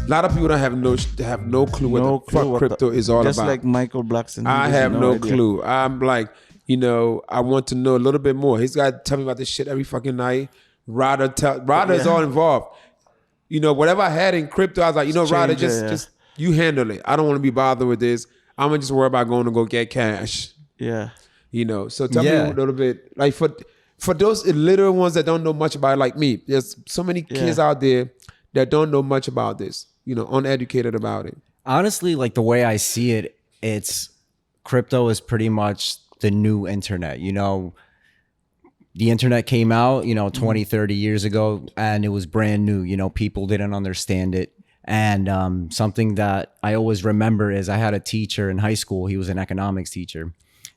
A lot of people don't have no clue what the fuck crypto is all just about. Just like MichaelBlackson. I have no clue. I'm like, I want to know a little bit more. He's got to tell me about this shit every fucking night. Ryder is all involved. Whatever I had in crypto, I was like, Ryder, just you handle it. I don't want to be bothered with this. I'm gonna just worry about going to go get cash. Yeah. So tell me a little bit, like for those illiterate ones that don't know much about it, like me. There's so many kids out there that don't know much about this. Uneducated about it. Honestly, like the way I see it, crypto is pretty much the new internet. The internet came out, 20, 30 years ago, and it was brand new. People didn't understand it. And something that I always remember is I had a teacher in high school. He was an economics teacher,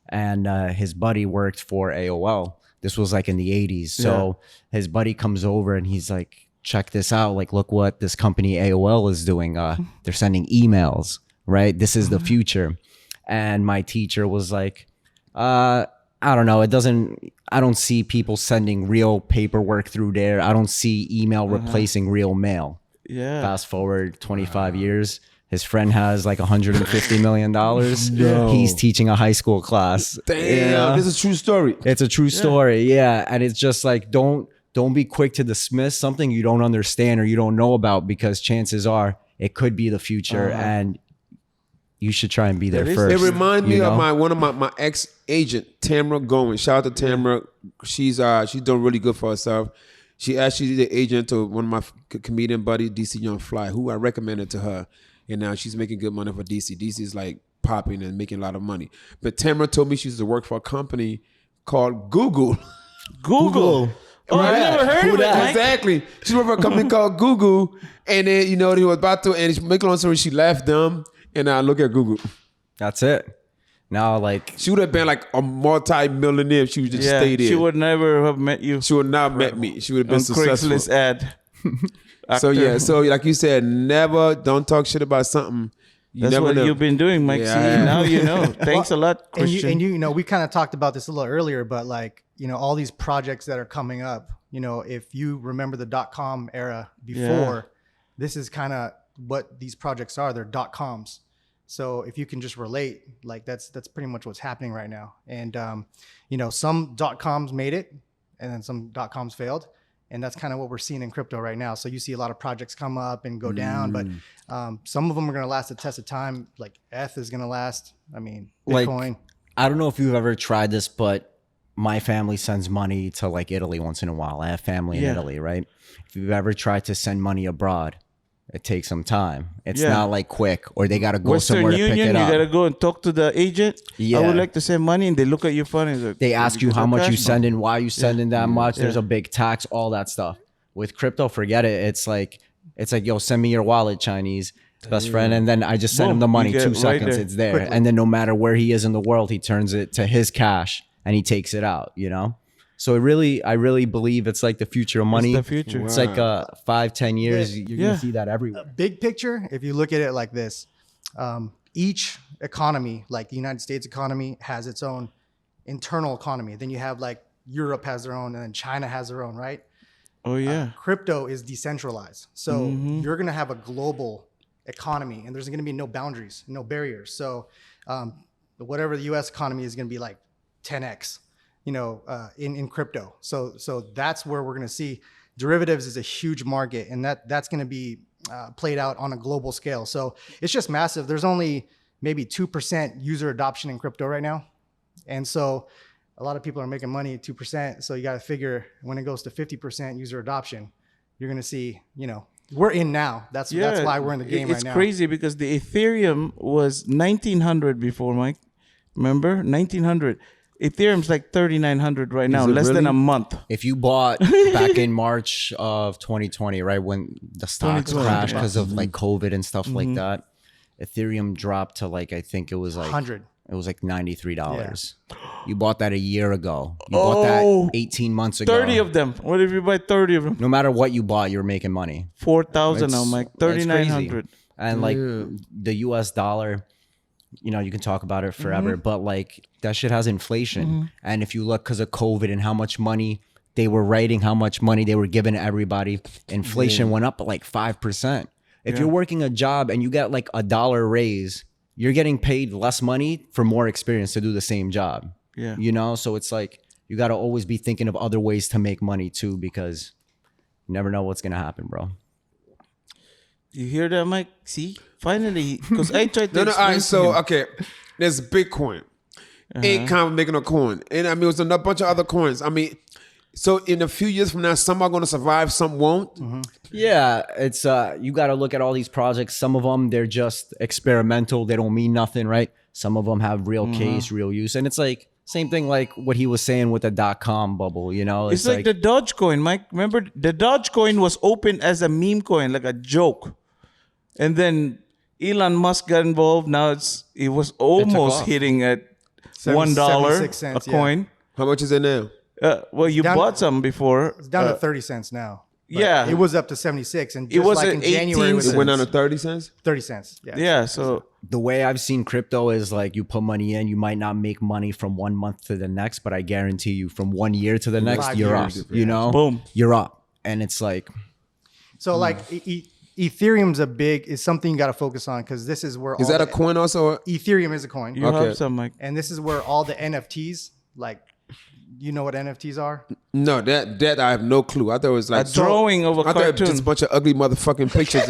and his buddy worked for AOL. This was like in the 80s. So his buddy comes over and he's like, check this out. Like, look what this company AOL is doing. They're sending emails, right? This is the future. And my teacher was like, I don't know. I don't see people sending real paperwork through there. I don't see email replacing real mail. Yeah. Fast forward 25 years. His friend has like $150 million. No. He's teaching a high school class. Damn, this is a true story. It's a true story. Yeah. And it's just like, don't be quick to dismiss something you don't understand or you don't know about, because chances are it could be the future and you should try and be there first. It reminds me of one of my ex agent, Tamara Gowen. Shout out to Tamara. She's doing really good for herself. She actually the agent to one of my comedian buddy, DC Young Fly, who I recommended to her. And now she's making good money for DC. DC is like popping and making a lot of money. But Tamara told me she used to work for a company called Google. Google. Oh, I never heard of it, Mike. Exactly. She worked for a company called Google. And then, they were about to, and make a long story, she left them. And now look at Google. That's it. Now, like, she would have been like a multi-millionaire if she would just stayed there. She would never have met you. She would not have met me. She would have been successful. Craigslist ad. So like you said, don't talk shit about something. That's what you've been doing, Mike. See, now you know. Thanks a lot, Christian. And we kind of talked about this a little earlier, but like, all these projects that are coming up, if you remember the dotcom era before, this is kind of what these projects are. They're dotcoms. So if you can just relate, like that's pretty much what's happening right now. And, some dotcoms made it and then some dotcoms failed. And that's kind of what we're seeing in crypto right now. So you see a lot of projects come up and go down, but some of them are going to last the test of time. Like ETH is going to last. I mean, Bitcoin. Like, I don't know if you've ever tried this, but my family sends money to like Italy once in a while. I have family in Italy, right? If you've ever tried to send money abroad, it takes some time. It's not like quick, or they got to go Western somewhere Union, to pick it up. You got to go and talk to the agent. Yeah. I would like to send money, and they look at you funny. Like, they ask you how much you send and why you sending that much. Yeah. There's a big tax, all that stuff. With crypto, forget it. It's like, yo, send me your wallet, Chinese best friend. And then I just send him the money, 2 seconds, there. it's there. And then no matter where he is in the world, he turns it to his cash and he takes it out, So I really believe it's like the future of money. It's the future. It's like 5-10 years. You're going to see that everywhere. Big picture, if you look at it like this, each economy, like the United States economy, has its own internal economy. Then you have like Europe has their own, and then China has their own, right? Oh, yeah. Crypto is decentralized. So you're going to have a global economy, and there's going to be no boundaries, no barriers. So whatever the U.S. economy is going to be like 10x. In crypto. So that's where we're going to see derivatives is a huge market, and that's going to be played out on a global scale. So it's just massive. There's only maybe 2% user adoption in crypto right now. And so a lot of people are making money at 2%. So you got to figure when it goes to 50% user adoption, you're going to see, we're in now. That's why we're in the game right now. It's crazy because the Ethereum was 1900 before, Mike. Remember? 1900. Ethereum's like 3,900 right now, less than a month. If you bought back in March of 2020, right, when the stocks crashed because of like COVID and stuff like that, Ethereum dropped to like, I think it was like 100. It was like $93. You bought that a year ago. You bought that 18 months ago. 30 of them. What if you buy 30 of them? No matter what you bought, you're making money. 4,000 now, Mike. 3,900. And like the US dollar, you can talk about it forever, but like that shit has inflation. And if you look because of COVID and how much money they were writing, how much money they were giving to everybody, inflation went up like 5%. If you're working a job and you get like $1 raise, you're getting paid less money for more experience to do the same job. Yeah. You know, so it's like you got to always be thinking of other ways to make money too, because you never know what's gonna happen, bro. You hear that, Mike? See, finally, because I tried to. All right. explain So to him. okay, there's Bitcoin. Ain't kind of making a coin, and I mean, it was a bunch of other coins. I mean, so in a few years from now, some are going to survive, some won't. Yeah, it's you got to look at all these projects. Some of them they're just experimental; they don't mean nothing, right? Some of them have real case, real use, and it's like same thing like what he was saying with the dotcom bubble. You know, It's like the Dogecoin, Mike. Remember, the Dogecoin was opened as a meme coin, like a joke, and then Elon Musk got involved. Now it was almost off. hitting at $1 76 a cents, yeah. coin. How much is it now? Well, you Down- bought some before. It's down to 30 cents now. But yeah. it was up to 76, and It just was like at in January, 18 it was It went down to 30 cents. 30 cents. Yeah. Yeah, so the way I've seen crypto is like you put money in, you might not make money from 1 month to the next, but I guarantee you from 1 year to the next, 5 you're up. years. You know, Boom. you're up, and it's like So like Ethereum's is something you got to focus on, because this is where Is that a coin also? Ethereum is a coin, you Okay. have some, Mike. and this is where all the NFTs, like, you know what NFTs are? No, that I have no clue. I thought it was like A drawing of a I thought it was cartoon. just a bunch of ugly motherfucking pictures.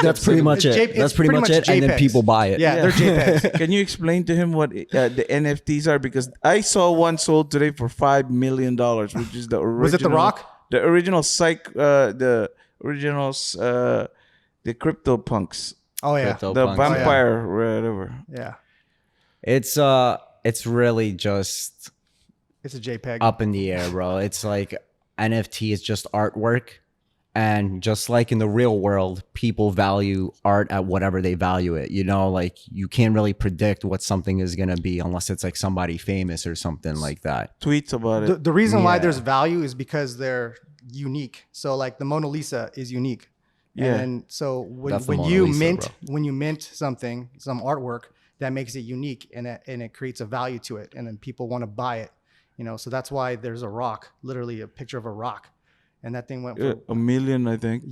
that's pretty much It's it. J- That's it's pretty pretty much much it, and then JPEGs. people buy it. Yeah, they're JPEGs. Can you explain to him what the NFTs are? Because I saw one sold today for $5 million, which is the original. Was it The Rock? The original the originals, the crypto punks, Oh yeah, Crypto the punks. vampire, whatever. yeah. It's really just It's a JPEG. up in the air, bro. It's like NFT is just artwork. And just like in the real world, people value art at whatever they value it. You know, like you can't really predict what something is going to be unless it's like somebody famous or something like that. Tweets about it. The reason why Yeah. there's value is because they're unique. So like the Mona Lisa is unique. Yeah. And so when That's the Mona you Lisa, mint bro. when you mint something, some artwork, that makes it unique, and it creates a value to it, and then people want to buy it. You know, so that's why there's a rock, literally a picture of a rock, and that thing went for $1 million, I think.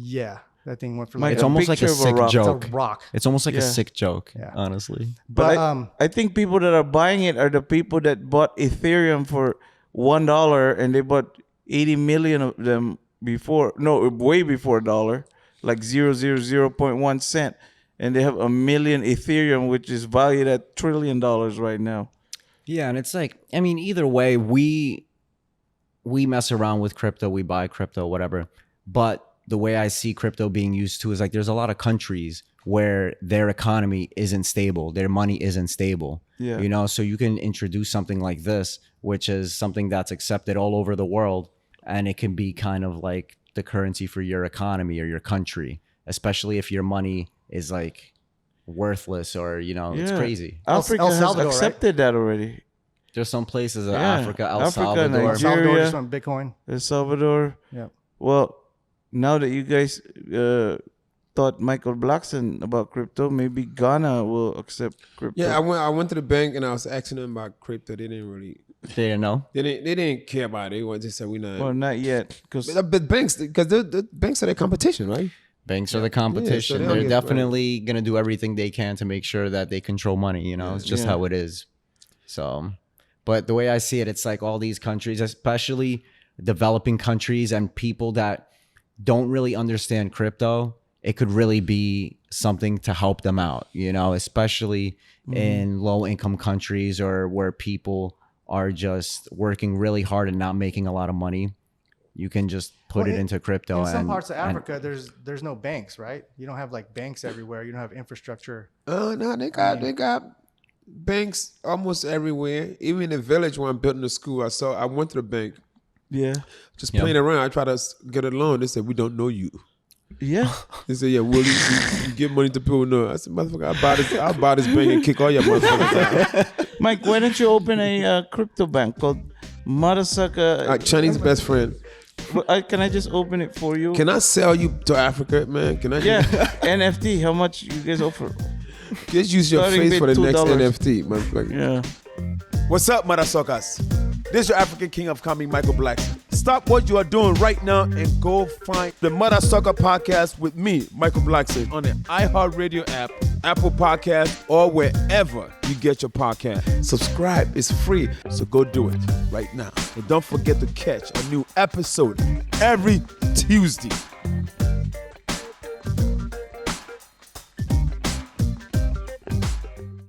that thing went for Mike, like It's a almost like a picture of a sick rock. joke. It's a rock. It's almost like a Yeah. sick joke, Yeah. honestly. But But I think people that are buying it are the people that bought Ethereum for $1 and they bought 80 million of them before. No, way before a dollar, like 0.1 cent, and they have 1 million Ethereum, which is valued at $1 trillion right now. Yeah, and it's like, I mean, either way, we mess around with crypto, we buy crypto, whatever. But the way I see crypto being used too is like there's a lot of countries where their economy isn't stable, their money isn't stable. Yeah. You know, so you can introduce something like this, which is something that's accepted all over the world, and it can be kind of like the currency for your economy or your country, especially if your money is like worthless or, you know, it's Yeah. crazy. Africa El Salvador, has right? accepted that already. There's some places in Yeah. Africa, El Africa, Salvador. Nigeria. Salvador just went Bitcoin. El Salvador. Yeah. Well, now that you guys taught Michael Blackson about crypto, maybe Ghana will accept crypto. Yeah, I went to the bank and I was asking them about crypto. They didn't really. They didn't know. They didn't care about it. They just said we not. Well, not yet, because But banks, because the banks are their competition, right? Banks are the competition. they'll They're get- definitely going to do everything they can to make sure that they control money. You know, it's just Yeah. how it is. So, but the way I see it, it's like all these countries, especially developing countries and people that don't really understand crypto, it could really be something to help them out, you know, especially in low income countries or where people are just working really hard and not making a lot of money. You can just put Well, it into crypto. In some and- parts of and- Africa, there's no banks, right? You don't have like banks everywhere. You don't have infrastructure. No, they got banks almost everywhere. Even in the village where I'm building a school, I went to the bank, yeah, just playing around. I tried to get a loan. They said we don't know you. yeah. They said, yeah, well, you give money to people. No, I said, motherfucker, I'll buy this bank and kick all your motherfuckers out. Mike, why don't you open a crypto bank called Modasucka? Chinese best friend. Can I just open it for you? Can I sell you to Africa, man? Can I Yeah, NFT. How much you guys offer? just use your Starting face for the bid next $2. NFT, motherfucker? Yeah. What's up, Modasuckas? This is your African king of comedy, Michael Blackson. Stop what you are doing right now and go find the Modasucka podcast with me, Michael Blackson, on the iHeartRadio app, Apple Podcast, or wherever you get your podcast. Subscribe. It's free. So go do it right now. And don't forget to catch a new episode every Tuesday.